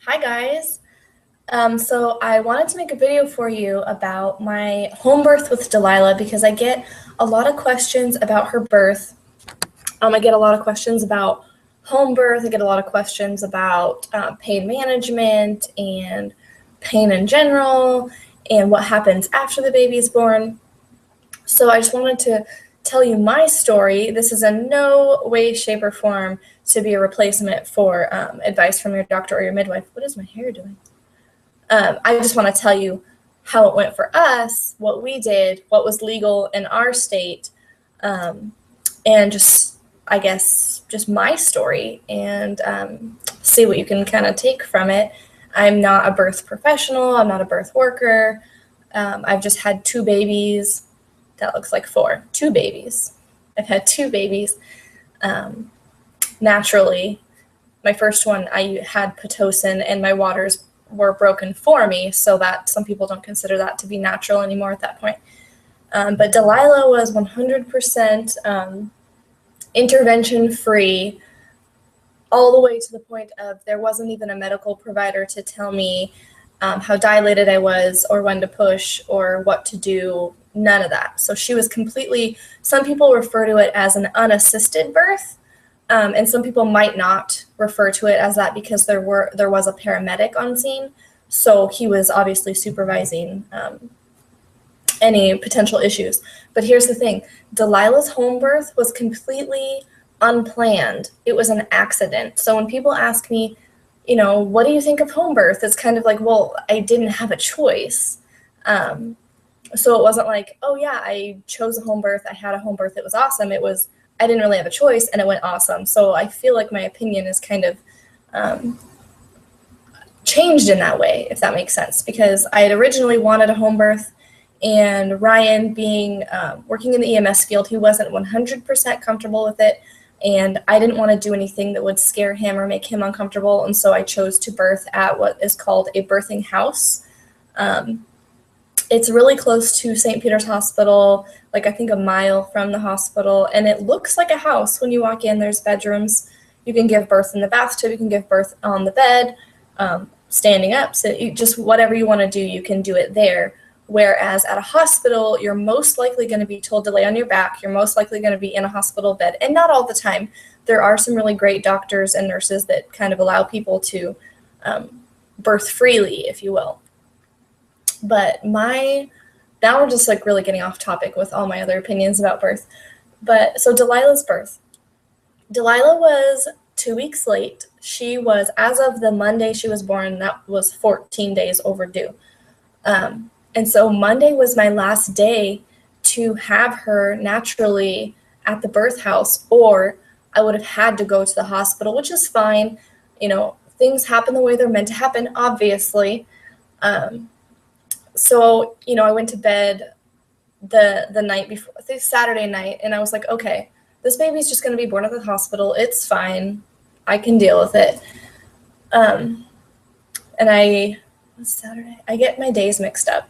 Hi guys. So I wanted to make a video for you about my home birth with Delilah because I get a lot of questions about her birth. I get a lot of questions about home birth. I get a lot of questions about pain management and pain in general and what happens after the baby is born. So I just wanted to tell you my story. This is in no way, shape, or form to be a replacement for advice from your doctor or your midwife. What is my hair doing? I just want to tell you how it went for us, what we did, what was legal in our state, and just, I guess, just my story and see what you can kind of take from it. I'm not a birth professional. I'm not a birth worker. I've just had two babies. That looks like four. Two babies. I've had two babies naturally. My first one, I had Pitocin, and my waters were broken for me, so that some people don't consider that to be natural anymore at that point. But Delilah was 100% intervention-free, all the way to the point of there wasn't even a medical provider to tell me how dilated I was or when to push or what to do, none of that. So she was completely, some people refer to it as an unassisted birth, and some people might not refer to it as that because there was a paramedic on scene. So he was obviously supervising any potential issues. But here's the thing, Delilah's home birth was completely unplanned. It was an accident. So when people ask me, what do you think of home birth? It's kind of like, well, I didn't have a choice. So it wasn't like, oh yeah, I chose a home birth. I had a home birth. It was awesome. It was, I didn't really have a choice and it went awesome. So I feel like my opinion is kind of changed in that way, if that makes sense, because I had originally wanted a home birth, and Ryan being working in the EMS field, he wasn't 100% comfortable with it. And I didn't want to do anything that would scare him or make him uncomfortable. And so I chose to birth at what is called a birthing house. It's really close to St. Peter's Hospital, like I think a mile from the hospital. And it looks like a house when you walk in. There's bedrooms. You can give birth in the bathtub. You can give birth on the bed, standing up. So just whatever you want to do, you can do it there. Whereas at a hospital, you're most likely going to be told to lay on your back. You're most likely going to be in a hospital bed. And not all the time. There are some really great doctors and nurses that kind of allow people to birth freely, if you will. But now we're just like really getting off topic with all my other opinions about birth. But so Delilah's birth. Delilah was 2 weeks late. She was, as of the Monday she was born, that was 14 days overdue. And so Monday was my last day to have her naturally at the birth house, or I would have had to go to the hospital, which is fine. Things happen the way they're meant to happen, obviously. So, I went to bed the night before, I think Saturday night, and I was like, okay, this baby's just going to be born at the hospital. It's fine. I can deal with it. And Saturday? I get my days mixed up.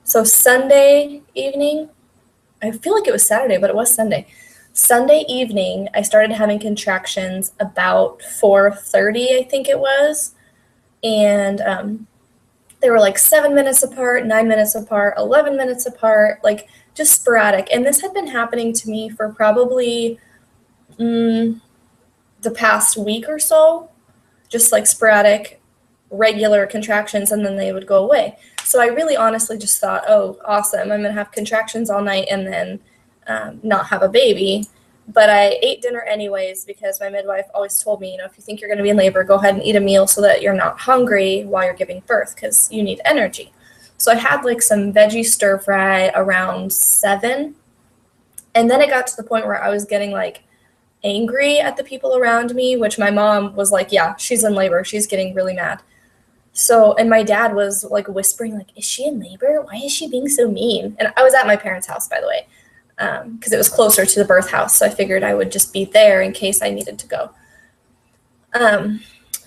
So Sunday evening, I feel like it was Saturday, but it was Sunday. Sunday evening, I started having contractions about 4:30, I think it was. And they were like 7 minutes apart, 9 minutes apart, 11 minutes apart, like just sporadic. And this had been happening to me for probably the past week or so, just like sporadic, regular contractions, and then they would go away. So I really honestly just thought, oh, awesome, I'm going to have contractions all night and then not have a baby. But I ate dinner anyways because my midwife always told me, if you think you're going to be in labor, go ahead and eat a meal so that you're not hungry while you're giving birth because you need energy. So I had like some veggie stir fry around 7. And then it got to the point where I was getting like angry at the people around me, which my mom was like, yeah, she's in labor. She's getting really mad. So, and my dad was like whispering, like, is she in labor? Why is she being so mean? And I was at my parents' house, by the way, because it was closer to the birth house. So I figured I would just be there in case I needed to go.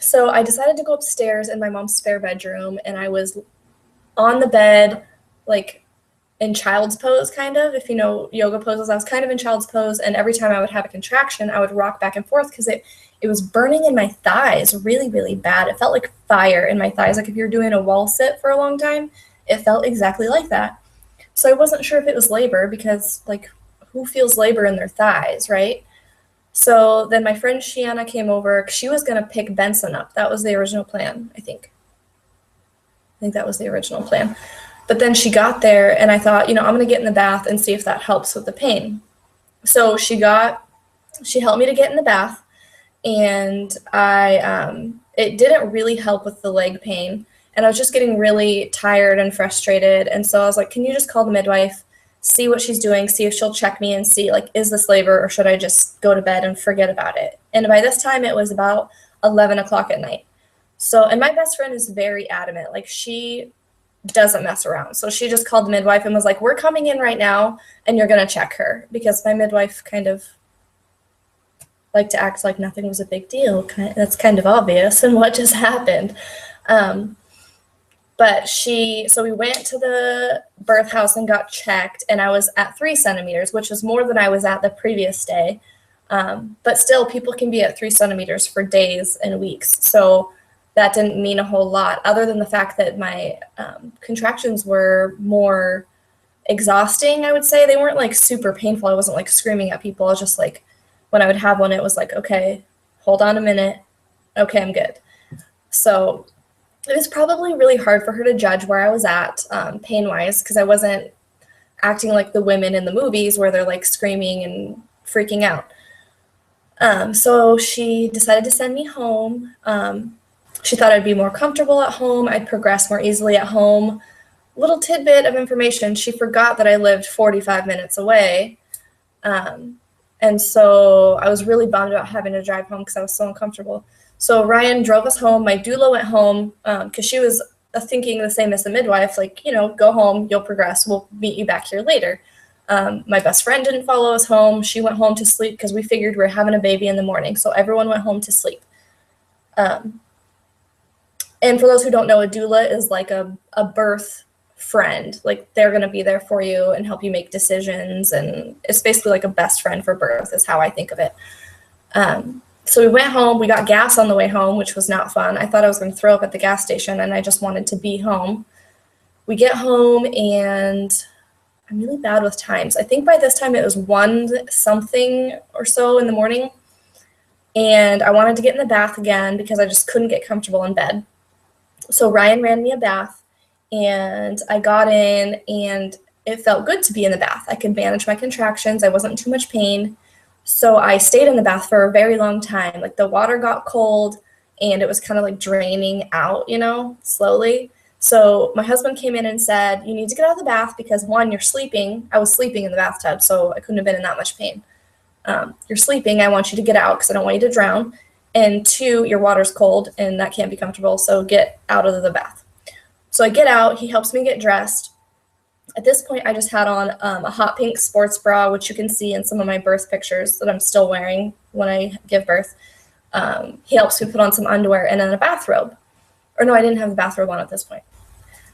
So I decided to go upstairs in my mom's spare bedroom, and I was on the bed, like in child's pose, kind of. If you know yoga poses, I was kind of in child's pose, and every time I would have a contraction, I would rock back and forth because it was burning in my thighs really, really bad. It felt like fire in my thighs. Like if you're doing a wall sit for a long time, it felt exactly like that. So I wasn't sure if it was labor because, like, who feels labor in their thighs, right? So then my friend Shiana came over. She was going to pick Benson up. That was the original plan, I think. I think that was the original plan. But then she got there, and I thought, I'm going to get in the bath and see if that helps with the pain. So she helped me to get in the bath, and it didn't really help with the leg pain. And I was just getting really tired and frustrated. And so I was like, can you just call the midwife, see what she's doing, see if she'll check me and see, like, is this labor or should I just go to bed and forget about it? And by this time, it was about 11 o'clock at night. So, and my best friend is very adamant. Like, she doesn't mess around. So she just called the midwife and was like, we're coming in right now and you're going to check her, because my midwife kind of liked to act like nothing was a big deal. That's kind of obvious and what just happened. So we went to the birth house and got checked, and I was at 3 centimeters, which is more than I was at the previous day. But still, people can be at 3 centimeters for days and weeks. So that didn't mean a whole lot, other than the fact that my contractions were more exhausting, I would say. They weren't like super painful. I wasn't like screaming at people. I was just like, when I would have one, it was like, okay, hold on a minute. Okay, I'm good. So it was probably really hard for her to judge where I was at pain-wise, because I wasn't acting like the women in the movies where they're like screaming and freaking out. So she decided to send me home. She thought I'd be more comfortable at home. I'd progress more easily at home. Little tidbit of information, she forgot that I lived 45 minutes away. And so I was really bummed about having to drive home because I was so uncomfortable. So Ryan drove us home. My doula went home because she was thinking the same as the midwife, like, go home, you'll progress. We'll meet you back here later. My best friend didn't follow us home. She went home to sleep because we figured we were having a baby in the morning. So everyone went home to sleep. And for those who don't know, a doula is like a birth friend. Like, they're going to be there for you and help you make decisions. And it's basically like a best friend for birth is how I think of it. So we went home. We got gas on the way home, which was not fun. I thought I was going to throw up at the gas station, and I just wanted to be home. We get home, and I'm really bad with times. I think by this time it was 1 something or so in the morning, and I wanted to get in the bath again because I just couldn't get comfortable in bed. So Ryan ran me a bath, and I got in, and it felt good to be in the bath. I could manage my contractions. I wasn't in too much pain. So I stayed in the bath for a very long time. Like, the water got cold, and it was kind of like draining out, slowly. So my husband came in and said, you need to get out of the bath because, 1, you're sleeping. I was sleeping in the bathtub, so I couldn't have been in that much pain. You're sleeping. I want you to get out because I don't want you to drown. And 2, your water's cold, and that can't be comfortable, so get out of the bath. So I get out. He helps me get dressed. At this point, I just had on a hot pink sports bra, which you can see in some of my birth pictures that I'm still wearing when I give birth. He helps me put on some underwear and then a bathrobe. Or no, I didn't have the bathrobe on at this point.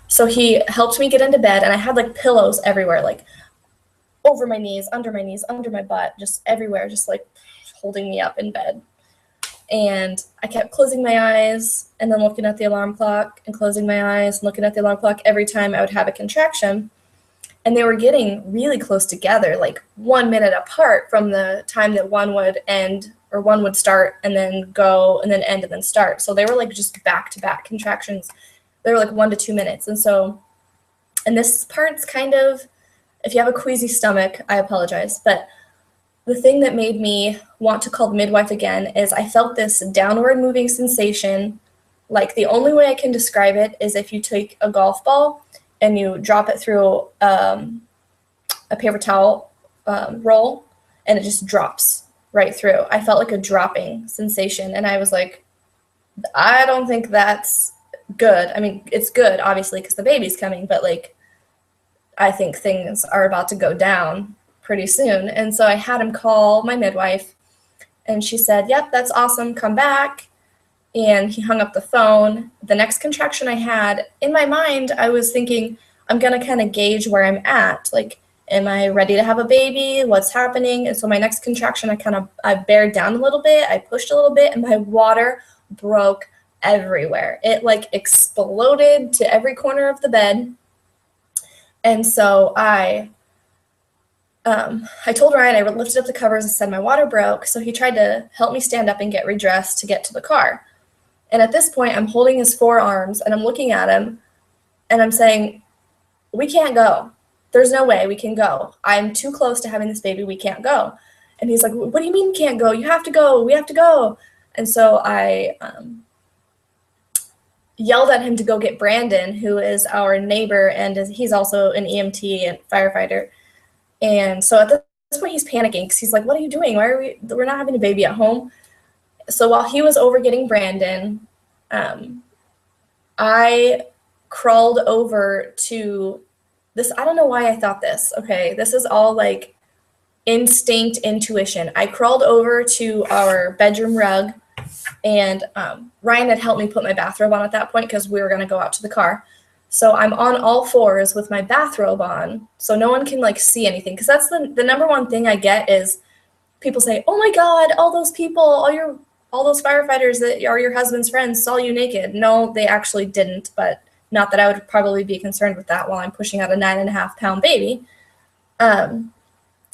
So he helped me get into bed, and I had like pillows everywhere, like over my knees, under my butt, just everywhere, just like holding me up in bed. And I kept closing my eyes and then looking at the alarm clock and closing my eyes and looking at the alarm clock every time I would have a contraction. And they were getting really close together, like 1 minute apart from the time that one would end, or one would start and then go and then end and then start. So they were like just back-to-back contractions. They were like 1 to 2 minutes. And this part's kind of, if you have a queasy stomach, I apologize. But the thing that made me want to call the midwife again is I felt this downward moving sensation. Like, the only way I can describe it is if you take a golf ball and you drop it through a paper towel roll, and it just drops right through. I felt like a dropping sensation, and I was like, I don't think that's good. I mean, it's good, obviously, because the baby's coming, but, like, I think things are about to go down pretty soon. And so I had him call my midwife, and she said, yep, that's awesome, come back. And he hung up the phone. The next contraction I had, in my mind, I was thinking, I'm going to kind of gauge where I'm at. Like, Am I ready to have a baby? What's happening? And so my next contraction, I bared down a little bit. I pushed a little bit, and my water broke everywhere. It like exploded to every corner of the bed. And so I told Ryan, I lifted up the covers and said my water broke. So he tried to help me stand up and get redressed to get to the car. And at this point, I'm holding his forearms and I'm looking at him and I'm saying, we can't go. There's no way we can go. I'm too close to having this baby. We can't go. And he's like, what do you mean can't go? You have to go. We have to go. And so I yelled at him to go get Brandon, who is our neighbor, and he's also an EMT and firefighter. And so at this point, he's panicking because he's like, what are you doing? We're not having a baby at home. So while he was over getting Brandon, I crawled over to this. I don't know why I thought this. Okay, this is all like instinct, intuition. I crawled over to our bedroom rug, and Ryan had helped me put my bathrobe on at that point because we were going to go out to the car. So I'm on all fours with my bathrobe on, so no one can like see anything. Because that's the number one thing I get is people say, "Oh my God, all those people, all those firefighters that are your husband's friends saw you naked." No, they actually didn't, but not that I would probably be concerned with that while I'm pushing out a 9.5-pound baby.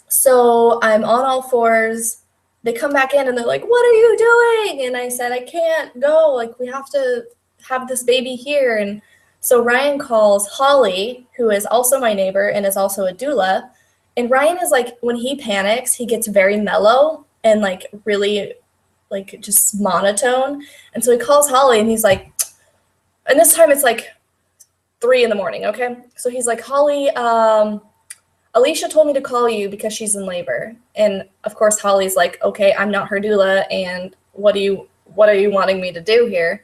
So I'm on all fours. They come back in and they're like, "What are you doing?" And I said, "I can't go. Like, we have to have this baby here." And so Ryan calls Holly, who is also my neighbor and is also a doula. And Ryan is like, when he panics, he gets very mellow and like really like just monotone. And so he calls Holly and he's like, and this time it's like 3 a.m, okay? So he's like, "Holly, Alicia told me to call you because she's in labor." And of course, Holly's like, "Okay, I'm not her doula, and what are you wanting me to do here?"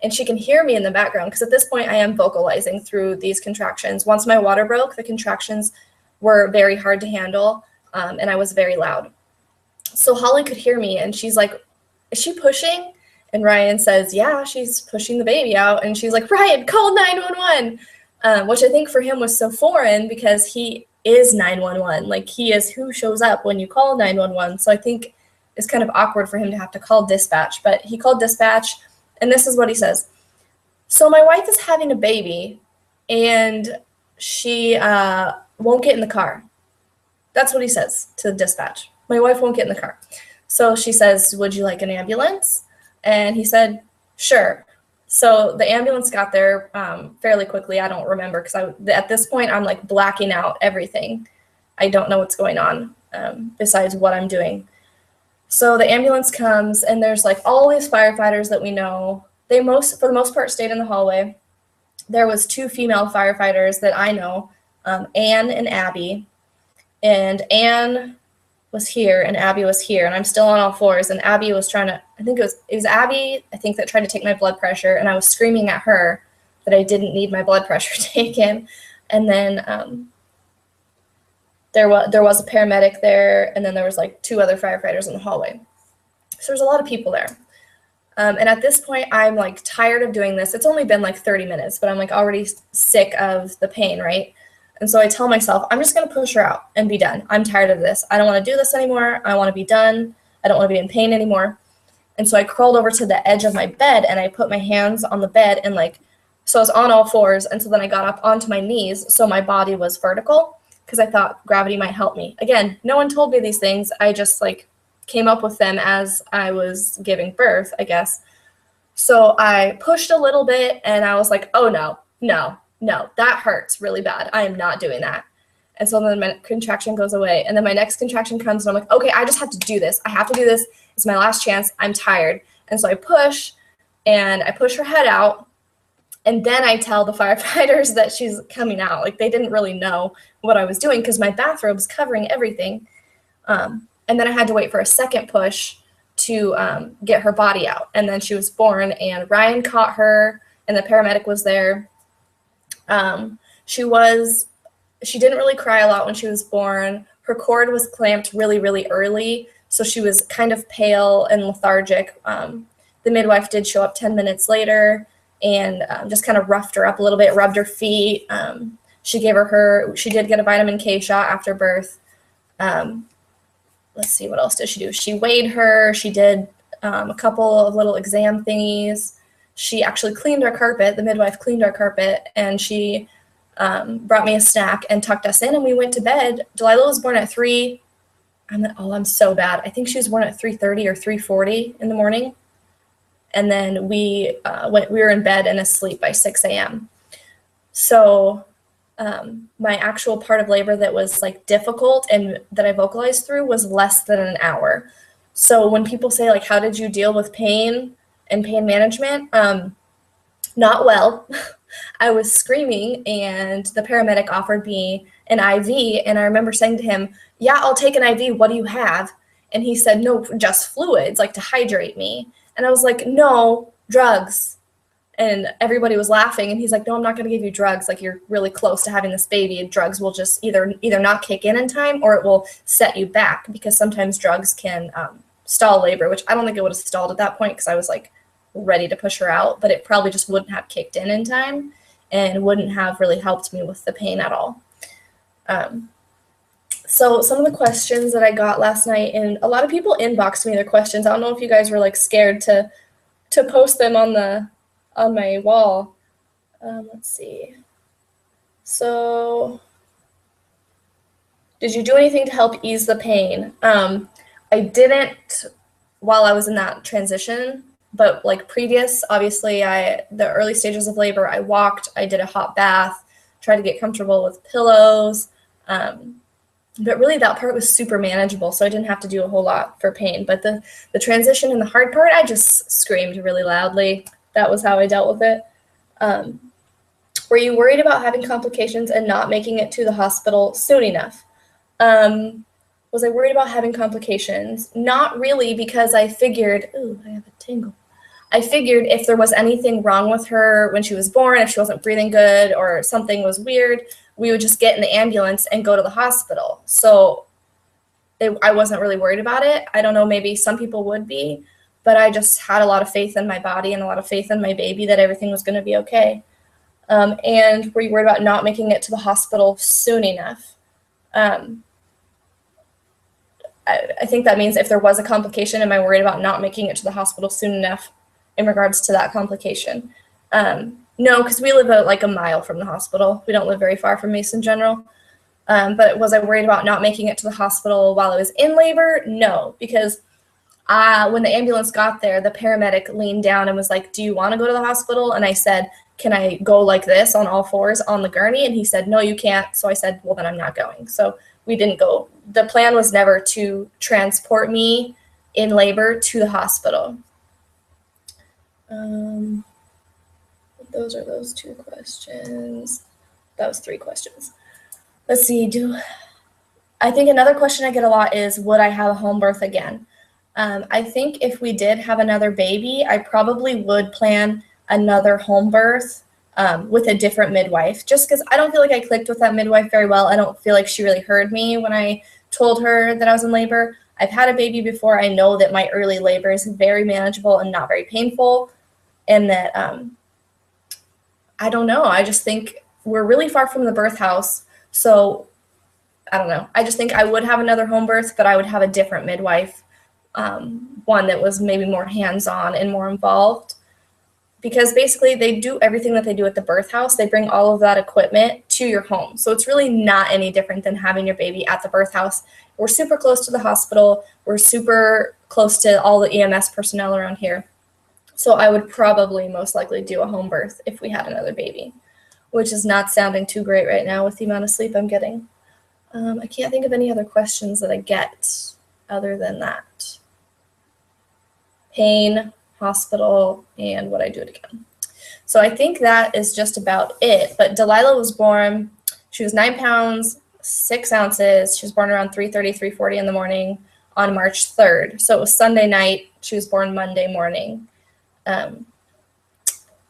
And she can hear me in the background because at this point I am vocalizing through these contractions. Once my water broke, the contractions were very hard to handle, and I was very loud. So Holly could hear me, and she's like, "Is she pushing?" And Ryan says, "Yeah, she's pushing the baby out." And she's like, "Ryan, call 911," which I think for him was so foreign because he is 911. Like, he is who shows up when you call 911. So I think it's kind of awkward for him to have to call dispatch. But he called dispatch, and this is what he says. "So my wife is having a baby, and she won't get in the car." That's what he says to the dispatch. "My wife won't get in the car." So she says, "Would you like an ambulance?" And he said, "Sure." So the ambulance got there fairly quickly. I don't remember because at this point I'm like blacking out everything. I don't know what's going on besides what I'm doing. So the ambulance comes, and there's like all these firefighters that we know. They for the most part, stayed in the hallway. There was 2 female firefighters that I know, Anne and Abby. And Anne was here, and Abby was here, and I'm still on all fours. And Abby was trying to, I think it was Abby, I think, that tried to take my blood pressure, and I was screaming at her that I didn't need my blood pressure taken. And then there was a paramedic there, and then there was like 2 other firefighters in the hallway. So there's a lot of people there. And at this point, I'm like tired of doing this. It's only been like 30 minutes, but I'm like already sick of the pain, right? And so I tell myself, I'm just going to push her out and be done. I'm tired of this. I don't want to do this anymore. I want to be done. I don't want to be in pain anymore. And so I crawled over to the edge of my bed, and I put my hands on the bed, and so I was on all fours. And so then I got up onto my knees, so my body was vertical, because I thought gravity might help me. Again, no one told me these things. I just like came up with them as I was giving birth, I guess. So I pushed a little bit, and I was like, "Oh no, that hurts really bad. I am not doing that." And so then my contraction goes away, and then my next contraction comes, and I'm like, "Okay, I just have to do this. I have to do this. It's my last chance. I'm tired." And so I push, and I push her head out, and then I tell the firefighters that she's coming out. Like, they didn't really know what I was doing because my bathrobe's covering everything. And then I had to wait for a second push to get her body out. And then she was born, and Ryan caught her, and the paramedic was there. She didn't really cry a lot when she was born. Her cord was clamped really, really early, so she was kind of pale and lethargic. The midwife did show up 10 minutes later and just kind of roughed her up a little bit, rubbed her feet. She did get a vitamin K shot after birth. Let's see, what else did she do? She weighed her. She did a couple of little exam thingies. She actually cleaned our carpet. The midwife cleaned our carpet, and she brought me a snack and tucked us in, and we went to bed. Delilah was born at 3. I'm so bad. I think she was born at 3:30 or 3:40 in the morning. And then we were in bed and asleep by 6 a.m. So my actual part of labor that was like difficult and that I vocalized through was less than an hour. So when people say like, how did you deal with pain and pain management? Not well. I was screaming, and the paramedic offered me an IV, and I remember saying to him, yeah, I'll take an IV. What do you have? And he said, no, just fluids, like to hydrate me. And I was like, no, drugs. And everybody was laughing, and he's like, no, I'm not going to give you drugs. Like, you're really close to having this baby, and drugs will just either not kick in time, or it will set you back, because sometimes drugs can stall labor, which I don't think it would have stalled at that point because I was like ready to push her out, but it probably just wouldn't have kicked in time and wouldn't have really helped me with the pain at all. So some of the questions that I got last night, and a lot of people inboxed me their questions. I don't know if you guys were like scared to post them on my wall. Let's see. So, did you do anything to help ease the pain? I didn't while I was in that transition, but like previous, obviously the early stages of labor, I walked, I did a hot bath, tried to get comfortable with pillows. But really that part was super manageable, so I didn't have to do a whole lot for pain. But the transition and the hard part, I just screamed really loudly. That was how I dealt with it. Were you worried about having complications and not making it to the hospital soon enough? Was I worried about having complications? Not really, because I figured, ooh, I have a tingle. I figured if there was anything wrong with her when she was born, if she wasn't breathing good or something was weird, we would just get in the ambulance and go to the hospital. So I wasn't really worried about it. I don't know, maybe some people would be, but I just had a lot of faith in my body and a lot of faith in my baby that everything was going to be okay. And were you worried about not making it to the hospital soon enough? I think that means if there was a complication, am I worried about not making it to the hospital soon enough in regards to that complication? No, because we live like a mile from the hospital. We don't live very far from Mason General. But was I worried about not making it to the hospital while I was in labor? No, because when the ambulance got there, the paramedic leaned down and was like, do you want to go to the hospital? And I said, can I go like this on all fours on the gurney? And he said, no, you can't. So I said, well, then I'm not going. So we didn't go. The plan was never to transport me in labor to the hospital. Those are those 2 questions. That was 3 questions. Let's see. I think another question I get a lot is, would I have a home birth again? I think if we did have another baby, I probably would plan another home birth with a different midwife, just because I don't feel like I clicked with that midwife very well. I don't feel like she really heard me when I told her that I was in labor. I've had a baby before. I know that my early labor is very manageable and not very painful, and that I don't know. I just think we're really far from the birth house, so I don't know. I just think I would have another home birth, but I would have a different midwife, one that was maybe more hands-on and more involved. Because basically they do everything that they do at the birth house. They bring all of that equipment to your home. So it's really not any different than having your baby at the birth house. We're super close to the hospital. We're super close to all the EMS personnel around here. So I would probably most likely do a home birth if we had another baby, which is not sounding too great right now with the amount of sleep I'm getting. I can't think of any other questions that I get other than that. Pain, hospital, and would I do it again? So I think that is just about it. But Delilah was born, she was 9 pounds, 6 ounces. She was born around 3:30, 3:40 in the morning on March 3rd. So it was Sunday night. She was born Monday morning.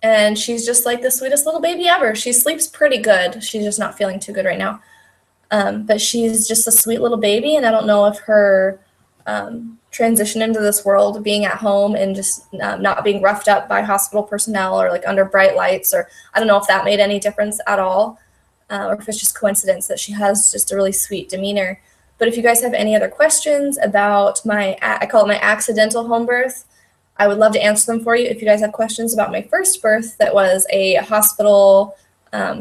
And she's just like the sweetest little baby ever. She sleeps pretty good. She's just not feeling too good right now. But she's just a sweet little baby, and I don't know if her transition into this world, being at home and just not being roughed up by hospital personnel or like under bright lights, or I don't know if that made any difference at all. or if it's just coincidence that she has just a really sweet demeanor. But if you guys have any other questions about I call it my accidental home birth, I would love to answer them for you. If you guys have questions about my first birth that was a hospital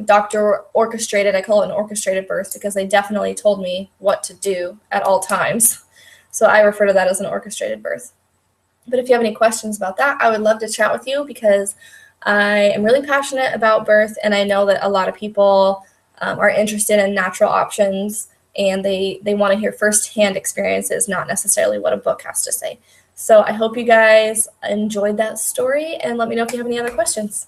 doctor orchestrated, I call it an orchestrated birth because they definitely told me what to do at all times. So I refer to that as an orchestrated birth. But if you have any questions about that, I would love to chat with you because I am really passionate about birth, and I know that a lot of people are interested in natural options, and they want to hear firsthand experiences, not necessarily what a book has to say. So I hope you guys enjoyed that story, and let me know if you have any other questions.